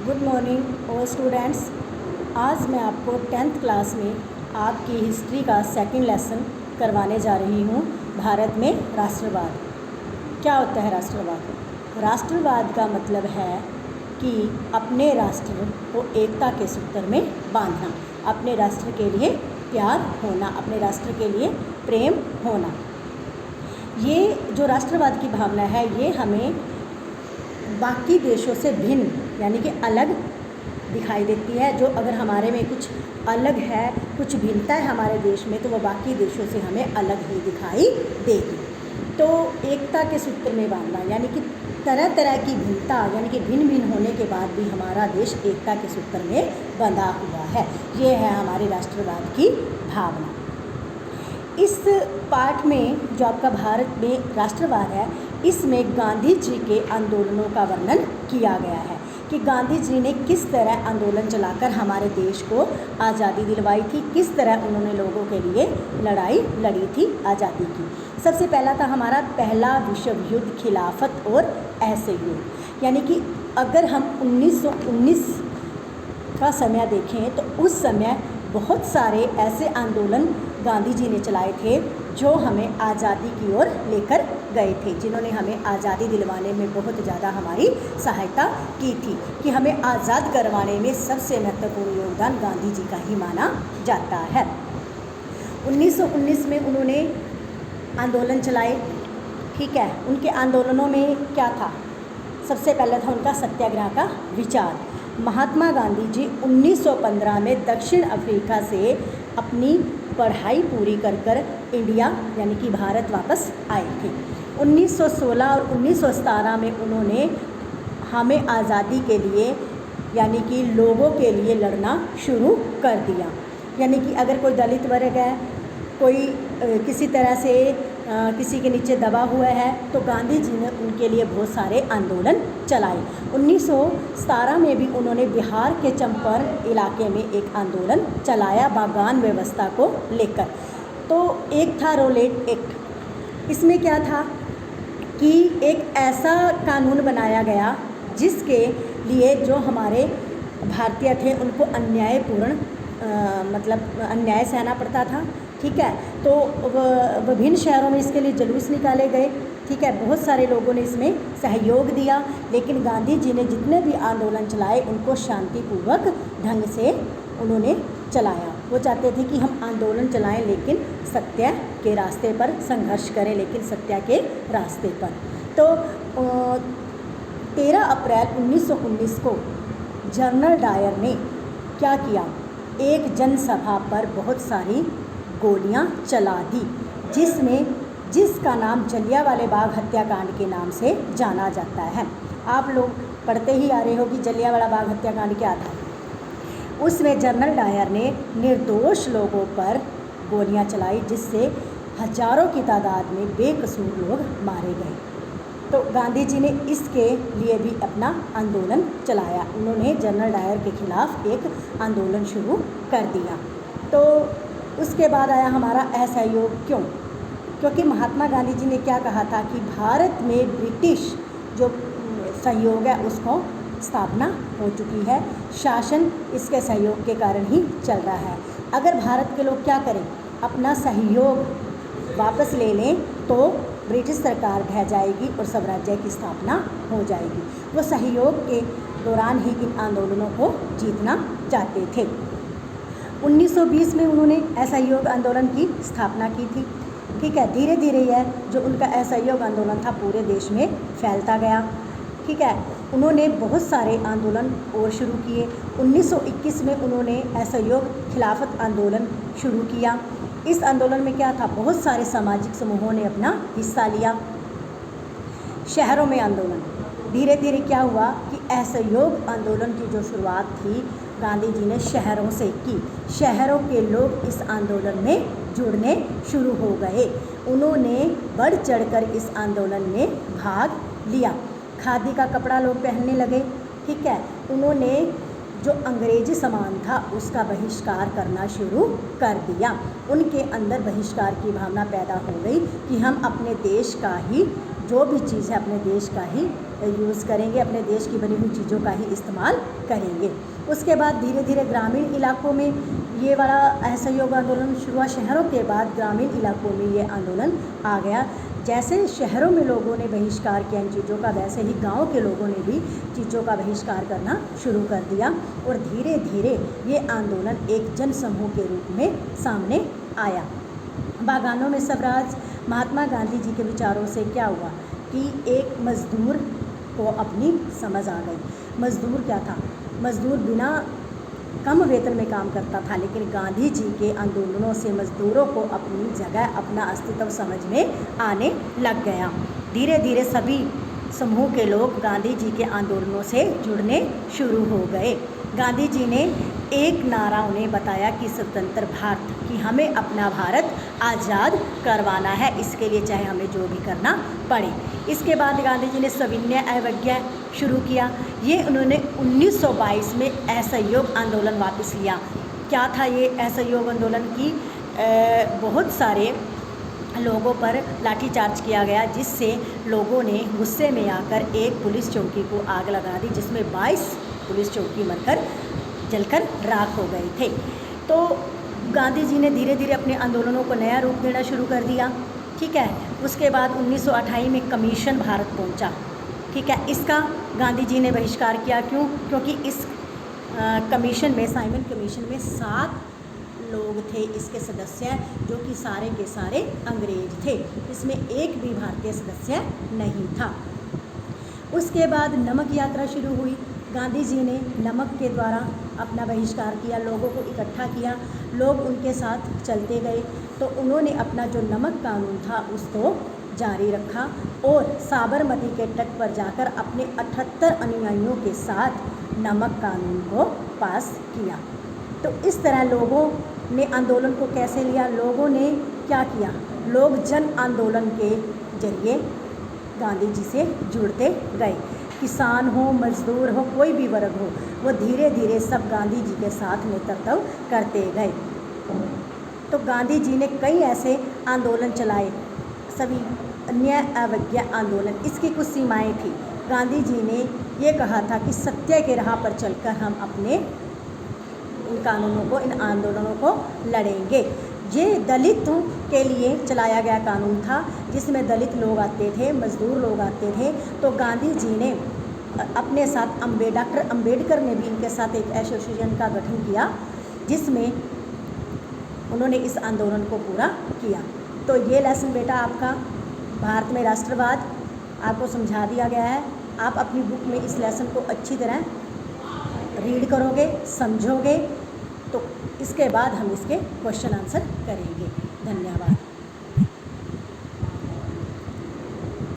Good morning all students. आज मैं आपको 10th क्लास में आपकी हिस्ट्री का सेकंड लेसन करवाने जा रही हूँ। भारत में राष्ट्रवाद क्या होता है? राष्ट्रवाद का मतलब है कि अपने राष्ट्र को एकता के सूत्र में बांधना, अपने राष्ट्र के लिए प्यार होना, अपने राष्ट्र के लिए प्रेम होना। ये जो राष्ट्रवाद की भावना है ये हमें बाकी देशों से भिन्न यानी कि अलग दिखाई देती है। जो अगर हमारे में कुछ अलग है, कुछ भिन्नता है हमारे देश में, तो वो बाकी देशों से हमें अलग ही दिखाई देगी। तो एकता के सूत्र में बांधना यानी कि तरह तरह की भिन्नता यानी कि भिन्न भिन्न होने के बाद भी हमारा देश एकता के सूत्र में बंधा हुआ है। ये है हमारे राष्ट्रवाद की भावना। इस पाठ में जो आपका भारत में राष्ट्रवाद है, इसमें गांधी जी के आंदोलनों का वर्णन किया गया है कि गांधी जी ने किस तरह आंदोलन चलाकर हमारे देश को आज़ादी दिलवाई थी, किस तरह उन्होंने लोगों के लिए लड़ाई लड़ी थी आज़ादी की। सबसे पहला था हमारा पहला विश्व युद्ध, खिलाफत और असहयोग। यानी कि अगर हम 1919 का समय देखें तो उस समय बहुत सारे ऐसे आंदोलन गांधी जी ने चलाए थे जो हमें आज़ादी की ओर लेकर गए थे, जिन्होंने हमें आज़ादी दिलवाने में बहुत ज़्यादा हमारी सहायता की थी। कि हमें आज़ाद करवाने में सबसे महत्वपूर्ण योगदान गांधी जी का ही माना जाता है। 1919 में उन्होंने आंदोलन चलाए, ठीक है। उनके आंदोलनों में क्या था? सबसे पहले था उनका सत्याग्रह का विचार। महात्मा गांधी जी 1915 में दक्षिण अफ्रीका से अपनी पढ़ाई पूरी कर इंडिया यानी कि भारत वापस आए थे। 1916 और 1917 में उन्होंने हमें आज़ादी के लिए यानी कि लोगों के लिए लड़ना शुरू कर दिया। यानी कि अगर कोई दलित वर्ग है, कोई किसी तरह से किसी के नीचे दबा हुआ है, तो गांधी जी ने उनके लिए बहुत सारे आंदोलन चलाए। 1917 में भी उन्होंने बिहार के चंपारण इलाके में एक आंदोलन चलाया बागान व्यवस्था को लेकर। तो एक था रोलेट एक्ट। इसमें क्या था कि एक ऐसा कानून बनाया गया जिसके लिए जो हमारे भारतीय थे उनको अन्यायपूर्ण मतलब अन्याय सहना पड़ता था, ठीक है। तो विभिन्न शहरों में इसके लिए जुलूस निकाले गए, ठीक है। बहुत सारे लोगों ने इसमें सहयोग दिया, लेकिन गांधी जी ने जितने भी आंदोलन चलाए उनको शांतिपूर्वक ढंग से उन्होंने चलाया। वो चाहते थे कि हम आंदोलन चलाएं लेकिन सत्य के रास्ते पर संघर्ष करें, लेकिन सत्य के रास्ते पर। तो 13 अप्रैल 1919 को जनरल डायर ने क्या किया? एक जनसभा पर बहुत सारी गोलियां चला दी, जिसका नाम जलियांवाला बाग हत्याकांड के नाम से जाना जाता है। आप लोग पढ़ते ही आ रहे हो कि जलियांवाला बाग हत्याकांड क्या था। उसमें जनरल डायर ने निर्दोष लोगों पर गोलियां चलाई, जिससे हजारों की तादाद में बेकसूर लोग मारे गए। तो गांधी जी ने इसके लिए भी अपना आंदोलन चलाया। उन्होंने जनरल डायर के खिलाफ एक आंदोलन शुरू कर दिया। तो उसके बाद आया हमारा असहयोग। क्यों? क्योंकि महात्मा गांधी जी ने क्या कहा था कि भारत में ब्रिटिश जो सहयोग है उसको स्थापना हो चुकी है, शासन इसके सहयोग के कारण ही चल रहा है। अगर भारत के लोग क्या करें, अपना सहयोग वापस ले लें, तो ब्रिटिश सरकार ढह जाएगी और स्वराज्य की स्थापना हो जाएगी। वो सहयोग के दौरान ही इन आंदोलनों को जीतना चाहते थे। 1920 में उन्होंने असहयोग आंदोलन की स्थापना की थी, ठीक है। धीरे धीरे यह जो उनका असहयोग आंदोलन था पूरे देश में फैलता गया, ठीक है। उन्होंने बहुत सारे आंदोलन और शुरू किए। 1921 में उन्होंने असहयोग खिलाफत आंदोलन शुरू किया। इस आंदोलन में क्या था? बहुत सारे सामाजिक समूहों ने अपना हिस्सा लिया। शहरों में आंदोलन, धीरे धीरे क्या हुआ कि असहयोग आंदोलन की जो शुरुआत थी गांधी जी ने शहरों से की। शहरों के लोग इस आंदोलन में जुड़ने शुरू हो गए। उन्होंने बढ़ चढ़कर इस आंदोलन में भाग लिया। खादी का कपड़ा लोग पहनने लगे, ठीक है। उन्होंने जो अंग्रेजी सामान था उसका बहिष्कार करना शुरू कर दिया। उनके अंदर बहिष्कार की भावना पैदा हो गई कि हम अपने देश का ही जो भी चीज़ है अपने देश का ही यूज़ करेंगे, अपने देश की बनी हुई चीज़ों का ही इस्तेमाल करेंगे। उसके बाद धीरे धीरे ग्रामीण इलाकों में ये वाला असहयोग आंदोलन शुरू हुआ। शहरों के बाद ग्रामीण इलाकों में ये आंदोलन आ गया। जैसे शहरों में लोगों ने बहिष्कार किया इन चीज़ों का, वैसे ही गांव के लोगों ने भी चीज़ों का बहिष्कार करना शुरू कर दिया और धीरे धीरे ये आंदोलन एक जन समूह के रूप में सामने आया। बागानों में स्वराज, महात्मा गांधी जी के विचारों से क्या हुआ कि एक मज़दूर को अपनी समझ आ गई। मज़दूर क्या था? मज़दूर बिना कम वेतन में काम करता था, लेकिन गांधी जी के आंदोलनों से मज़दूरों को अपनी जगह, अपना अस्तित्व समझ में आने लग गया। धीरे धीरे सभी समूह के लोग गांधी जी के आंदोलनों से जुड़ने शुरू हो गए। गांधी जी ने एक नारा उन्हें बताया कि स्वतंत्र भारत, कि हमें अपना भारत आज़ाद करवाना है, इसके लिए चाहे हमें जो भी करना पड़े। इसके बाद गांधी जी ने सविनय अवज्ञा शुरू किया। ये उन्होंने 1922 में असहयोग आंदोलन वापस लिया। क्या था ये असहयोग आंदोलन की? बहुत सारे लोगों पर लाठीचार्ज किया गया, जिससे लोगों ने गुस्से में आकर एक पुलिस चौकी को आग लगा दी, जिसमें 22 पुलिस चौकी मरकर जलकर राख हो गए थे। तो गांधी जी ने धीरे धीरे अपने आंदोलनों को नया रूप देना शुरू कर दिया। ठीक है। उसके बाद 1928 में कमीशन भारत पहुंचा। ठीक है। इसका गांधी जी ने बहिष्कार किया। क्यों? क्योंकि इस कमीशन में, साइमन कमीशन में 7 लोग थे इसके सदस्य, जो कि सारे के सारे अंग्रेज थे। इसमें एक भी भारतीय सदस्य नहीं था। उसके बाद नमक यात्रा शुरू हुई। गांधी जी ने नमक के द्वारा अपना बहिष्कार किया, लोगों को इकट्ठा किया, लोग उनके साथ चलते गए। तो उन्होंने अपना जो नमक कानून था उसको जारी रखा और साबरमती के तट पर जाकर अपने 78 अनुयायियों के साथ नमक कानून को पास किया। तो इस तरह लोगों ने आंदोलन को कैसे लिया? लोगों ने क्या किया? लोग जन आंदोलन के जरिए गांधी जी से जुड़ते गए। किसान हो, मजदूर हो, कोई भी वर्ग हो, वो धीरे धीरे सब गांधी जी के साथ नेतृत्व करते गए। तो गांधी जी ने कई ऐसे आंदोलन चलाए, सभी अन्याय अवज्ञा आंदोलन। इसकी कुछ सीमाएं थी। गांधी जी ने ये कहा था कि सत्य के राह पर चलकर हम अपने इन कानूनों को, इन आंदोलनों को लड़ेंगे। ये दलितों के लिए चलाया गया कानून था, जिसमें दलित लोग आते थे, मजदूर लोग आते थे। तो गांधी जी ने अपने साथ डॉक्टर अम्बेडकर ने भी इनके साथ एक एसोसिएशन का गठन किया, जिसमें उन्होंने इस आंदोलन को पूरा किया। तो ये लेसन बेटा आपका भारत में राष्ट्रवाद आपको समझा दिया गया है। आप अपनी बुक में इस लेसन को अच्छी तरह रीड करोगे, समझोगे, तो इसके बाद हम इसके क्वेश्चन आंसर करेंगे। धन्यवाद।